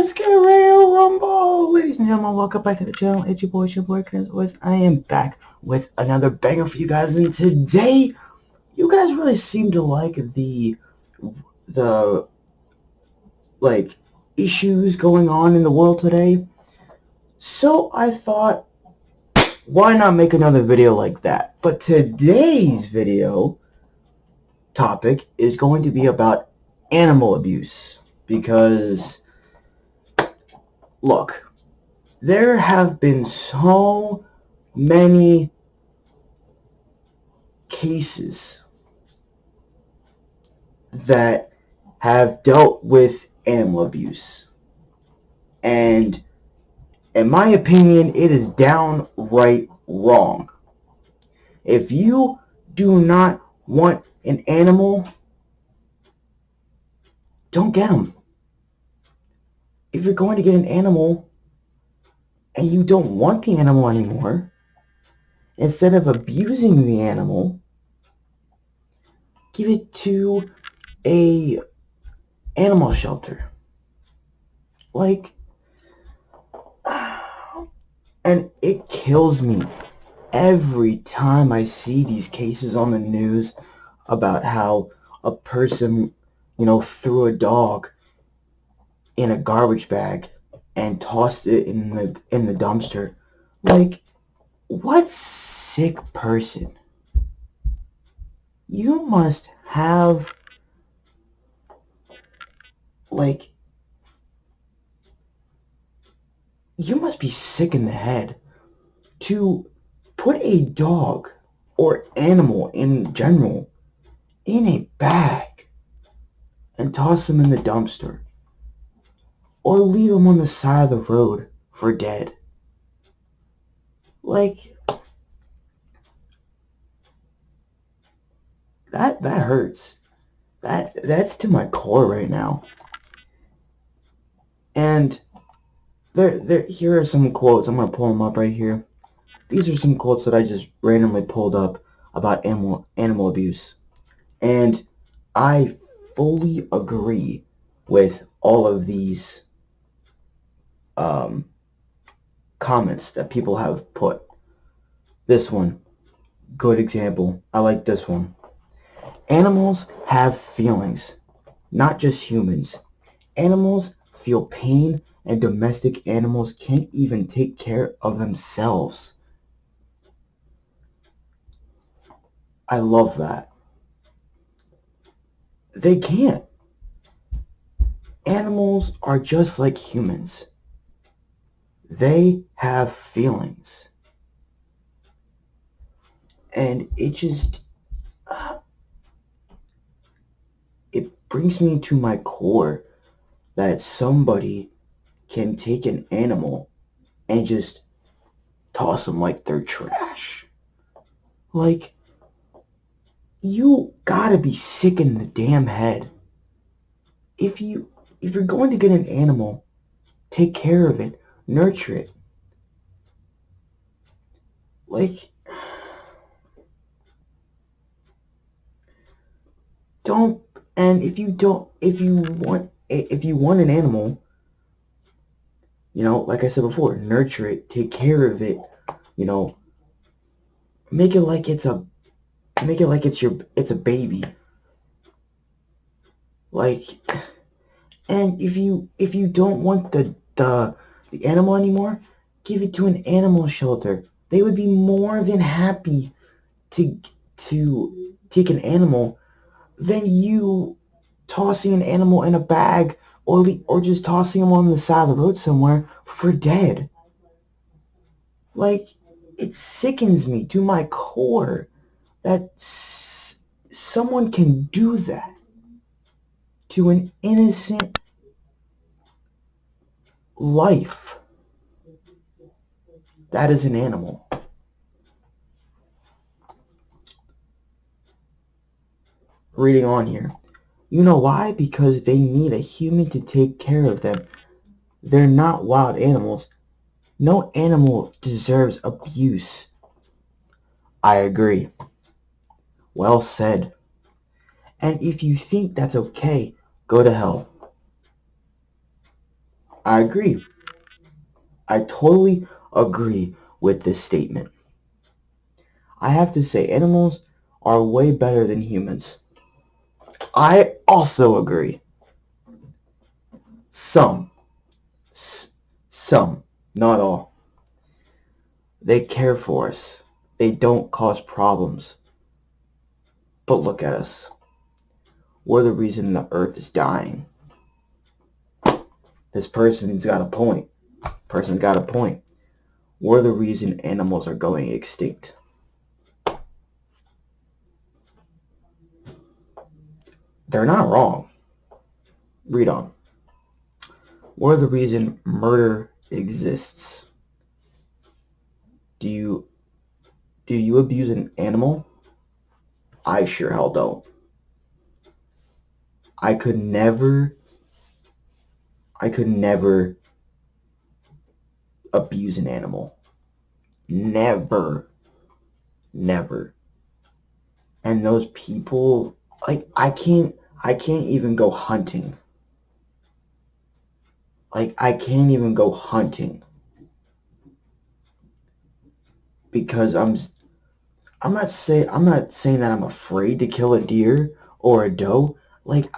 Let's get ready to rumble! Ladies and gentlemen, welcome back to the channel. It's your boy, Chris. I am back with another banger for you guys, and today, you guys really seem to like the like, issues going on in the world today. So I thought, why not make another video like that? But today's video topic is going to be about animal abuse. Because, look, there have been so many cases that have dealt with animal abuse. And in my opinion, it is downright wrong. If you do not want an animal, don't get them. If you're going to get an animal and you don't want the animal anymore, instead of abusing the animal, give it to a animal shelter. Like, and it kills me every time I see these cases on the news about how a person, threw a dog in a garbage bag and tossed it in the dumpster. Like, what sick person? You must have, like, you must be sick in the head to put a dog or animal in general in a bag and toss them in the dumpster, or leave them on the side of the road for dead. Like, that hurts. That's to my core right now. And here are some quotes. I'm gonna pull them up right here. These are some quotes that I just randomly pulled up about animal abuse, and I fully agree with all of these comments that people have put. This one, good example. I like this one. Animals have feelings, not just humans. Animals feel pain, and domestic animals can't even take care of themselves. I love that. They can't. Animals are just like humans. They have feelings. And it brings me to my core that somebody can take an animal and just toss them like they're trash. Like, you gotta be sick in the damn head. If you're going to get an animal, take care of it, nurture it. Like, don't. And if you want an animal, like I said before, nurture it, take care of it, make it like it's a baby. Like, and if you don't want the animal anymore, give it to an animal shelter. They would be more than happy to take an animal than you tossing an animal in a bag, or just tossing them on the side of the road somewhere for dead. Like, it sickens me to my core that someone can do that to an innocent life that is an animal. Reading on here. You know why? Because they need a human to take care of them. They're not wild animals. No animal deserves abuse. I agree. Well said. And if you think that's okay, go to hell. I agree. I totally agree with this statement. I have to say, animals are way better than humans. I also agree. Some. Some. Not all. They care for us. They don't cause problems. But look at us. We're the reason the earth is dying. This person's got a point. Person's got a point. We're the reason animals are going extinct. They're not wrong. Read on. We're the reason murder exists. Do you abuse an animal? I sure hell don't. I could never abuse an animal. Never. Never. And those people, like, I can't even go hunting. Like, I can't even go hunting because I'm not saying that I'm afraid to kill a deer or a doe. Like,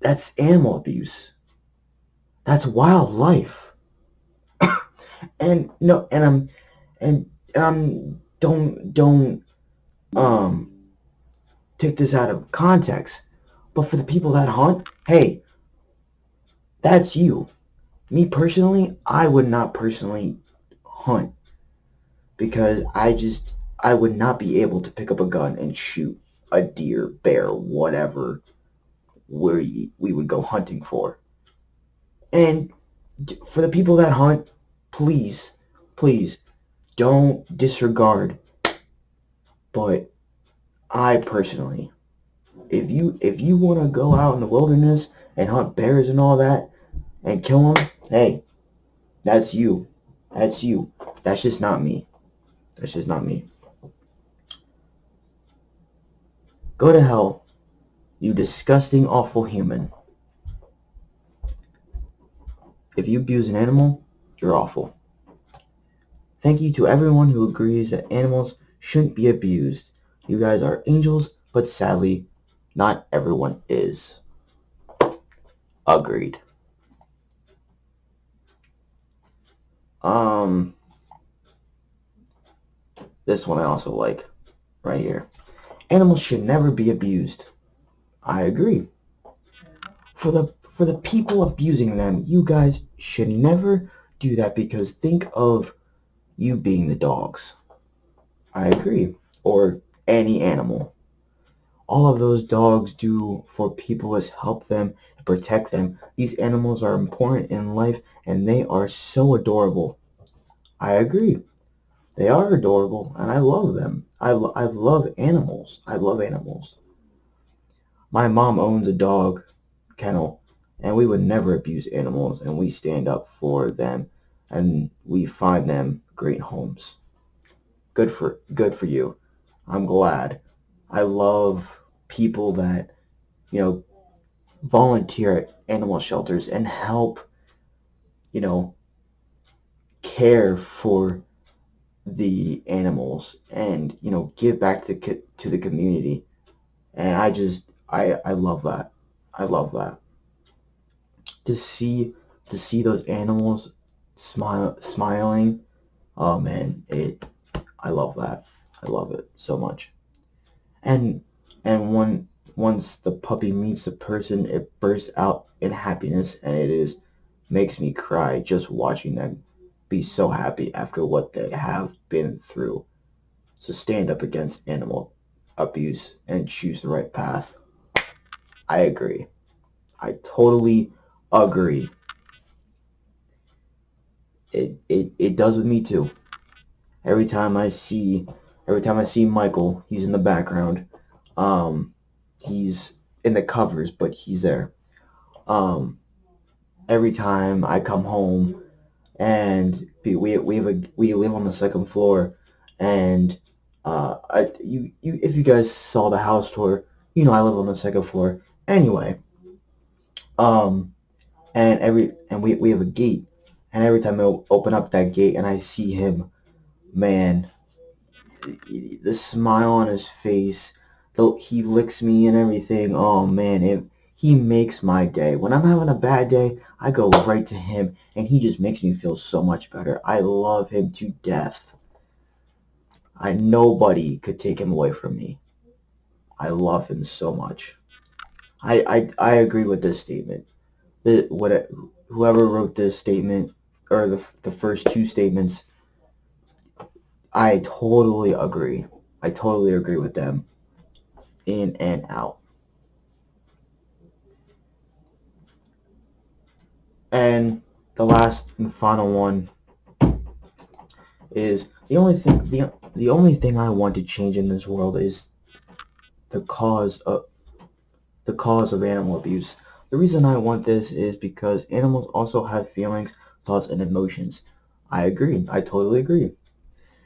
that's animal abuse. That's wildlife. And no, and don't take this out of context. But for the people that hunt, hey, that's you. Me personally, I would not personally hunt because I would not be able to pick up a gun and shoot a deer, bear, whatever we would go hunting for. And for the people that hunt, please, please don't disregard. But I personally, if you want to go out in the wilderness and hunt bears and all that and kill them, hey, that's you. That's you. That's just not me. That's just not me. Go to hell, you disgusting, awful human. If you abuse an animal, you're awful. Thank you to everyone who agrees that animals shouldn't be abused. You guys are angels, but sadly, not everyone is. Agreed. This one I also like, right here. Animals should never be abused. I agree. For the people abusing them, you guys should never do that because think of you being the dogs. I agree. Or any animal. All of those dogs do for people is help them and protect them. These animals are important in life and they are so adorable. I agree. They are adorable and I love them. I love animals. I love animals. My mom owns a dog kennel and we would never abuse animals and we stand up for them and we find them great homes. Good for you. I'm glad. I love people that, you know, volunteer at animal shelters and help, you know, care for the animals and, you know, give back to the community. And I love that. I love that. To see those animals smiling. Oh man, I love that. I love it so much. And once the puppy meets the person, it bursts out in happiness, and makes me cry just watching them be so happy after what they have been through. So stand up against animal abuse and choose the right path. I agree. I totally agree. It does with me too. Every time I see Michael, he's in the background. He's in the covers, but he's there. Every time I come home and we live on the second floor, and if you guys saw the house tour, you know I live on the second floor. Anyway, um, we have a gate, and every time I open up that gate and I see him, man, the smile on his face, he licks me and everything. Oh man, he makes my day. When I'm having a bad day, I go right to him, and he just makes me feel so much better. I love him to death. Nobody could take him away from me. I love him so much. I agree with this statement. Whoever wrote this statement, or the first two statements, I totally agree. I totally agree with them. In and out. And the last and final one is the only thing I want to change in this world is the cause of animal abuse. The reason I want this is because animals also have feelings, thoughts, and emotions. I agree. I totally agree.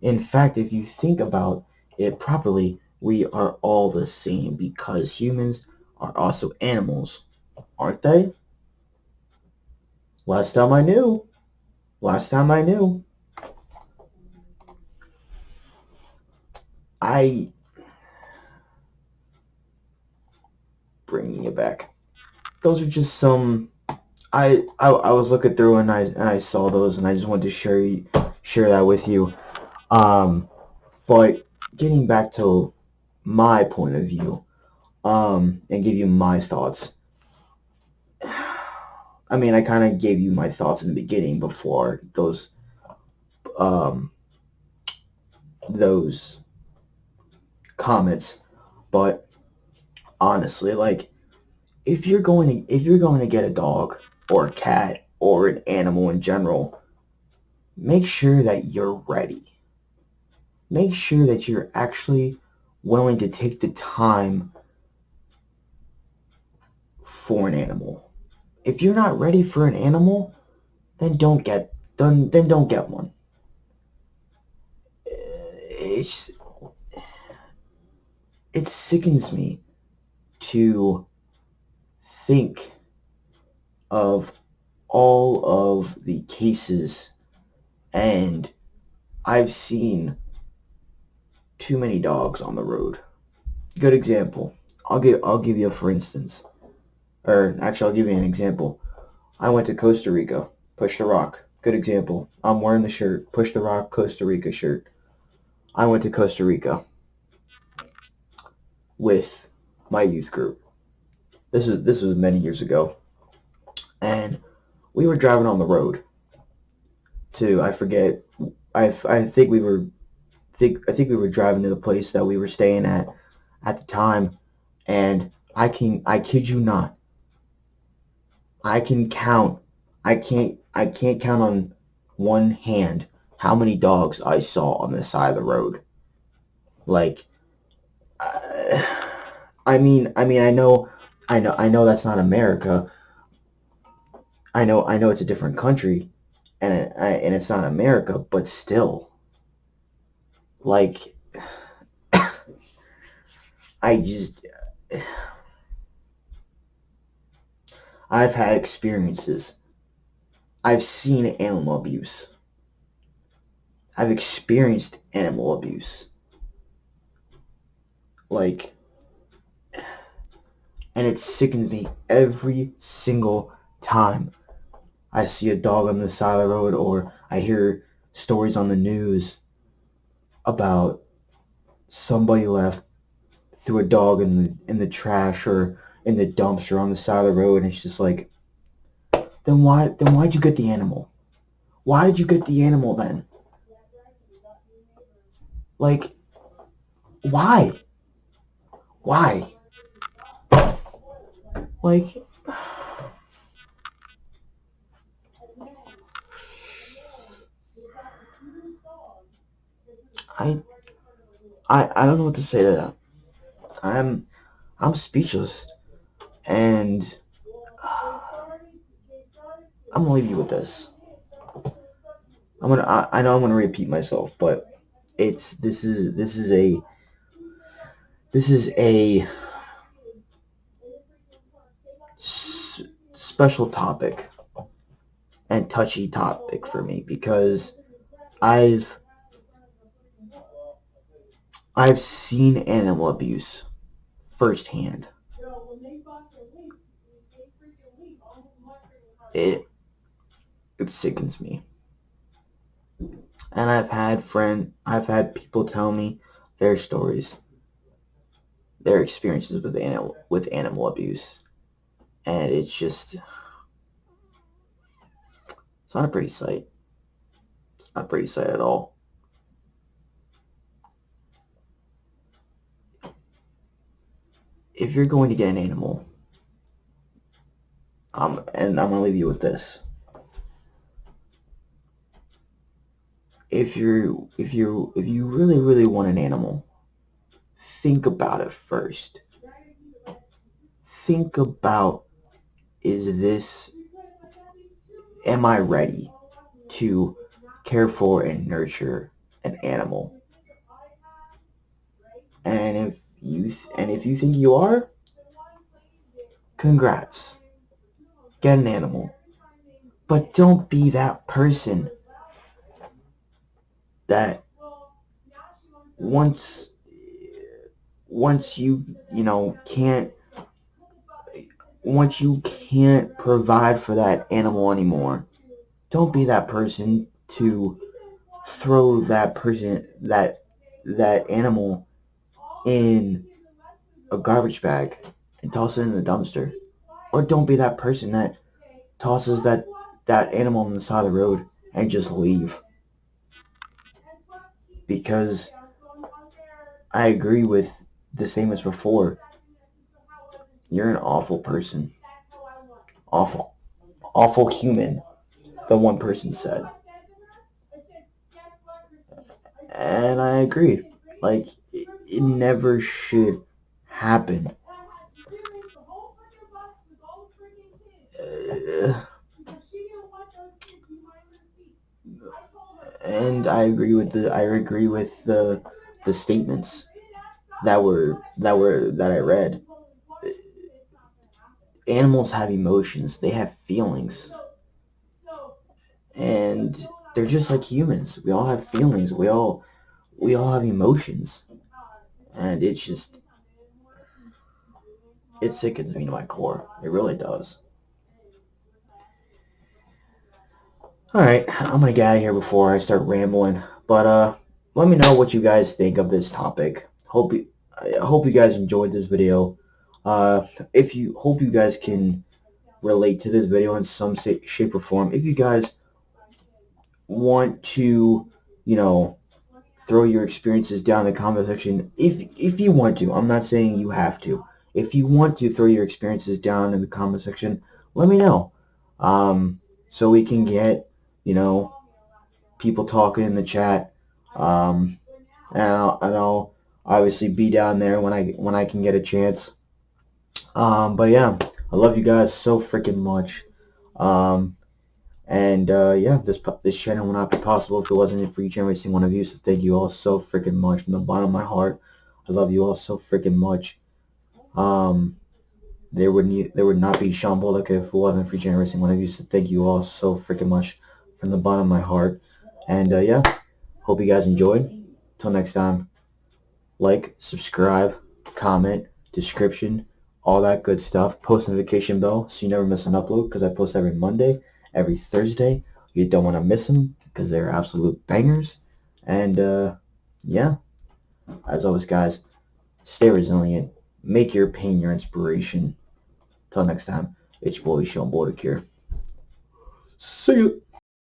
In fact, if you think about it properly, we are all the same because humans are also animals, aren't they? Last time I knew. Last time I knew. I bringing it back. Those are just some. I was looking through and I saw those and I just wanted to share that with you. But getting back to my point of view, and give you my thoughts. I mean, I kind of gave you my thoughts in the beginning before um, those comments, but honestly, like if you're going to get a dog or a cat or an animal in general, make sure that you're ready. Make sure that you're actually willing to take the time for an animal. If you're not ready for an animal, then don't get one. It's, it sickens me to think of all of the cases, and I've seen too many dogs on the road. Good example. I'll give you a for instance. Or actually I'll give you an example. I went to Costa Rica. Push the Rock. Good example. I'm wearing the shirt. Push the Rock Costa Rica shirt. I went to Costa Rica with my youth group. This was many years ago. And we were driving on the road to I forget I think we were driving to the place that we were staying at the time, and I kid you not, I can count I can't count on one hand how many dogs I saw on the side of the road. Like, uh, I know that's not America. I know it's a different country, and it's not America, but still, like, I just I've had experiences. I've seen animal abuse. I've experienced animal abuse. Like, and it sickens me every single time I see a dog on the side of the road or I hear stories on the news about somebody left threw a dog in the trash or in the dumpster on the side of the road, and it's just like, then why'd you get the animal? Why did you get the animal then? Like, why? Why? Like, I I don't know what to say to that. I'm I'm speechless, and I'm gonna leave you with this. I know I'm gonna repeat myself, but it's this is a special topic and touchy topic for me because I've seen animal abuse firsthand. It sickens me. And I've had people tell me their stories, their experiences with animal abuse, and it's not a pretty sight. It's not a pretty sight at all. If you're going to get an animal, and I'm gonna leave you with this. If you really want an animal, think about it first. Think about, am I ready to care for and nurture an animal? And if you think you are, congrats. Get an animal. But don't be that person that once you can't provide for that animal anymore, don't be that person to throw that animal in a garbage bag and toss it in the dumpster. Or don't be that person that tosses that animal on the side of the road and just leave. Because I agree with the same as before. You're an awful person. Awful human, the one person said. And I agreed. Like, it never should happen. And I agree with the statements that I read. Animals have emotions. They have feelings. And they're just like humans. We all have feelings. We all have emotions. And it sickens me to my core. It really does. Alright, I'm gonna get out of here before I start rambling. But let me know what you guys think of this topic. I hope you guys enjoyed this video. Hope you guys can relate to this video in some shape or form. If you guys want to, throw your experiences down in the comment section, if you want to, I'm not saying you have to. If you want to throw your experiences down in the comment section, let me know. So we can get, people talking in the chat. And I'll obviously be down there when I can get a chance. But yeah, I love you guys so freaking much. Yeah, this channel would not be possible if it wasn't for each and every single one of you. So thank you all so freaking much from the bottom of my heart. I love you all so freaking much. There would not be Sean Bullock if it wasn't for each and every single one of you. So thank you all so freaking much from the bottom of my heart. And yeah, hope you guys enjoyed. Till next time, like, subscribe, comment, description, all that good stuff. Post notification bell so you never miss an upload, because I post every Monday, every Thursday. You don't want to miss them because they're absolute bangers. And yeah, as always, guys, stay resilient. Make your pain your inspiration. Till next time, it's your boy Sean Bullock here. See you.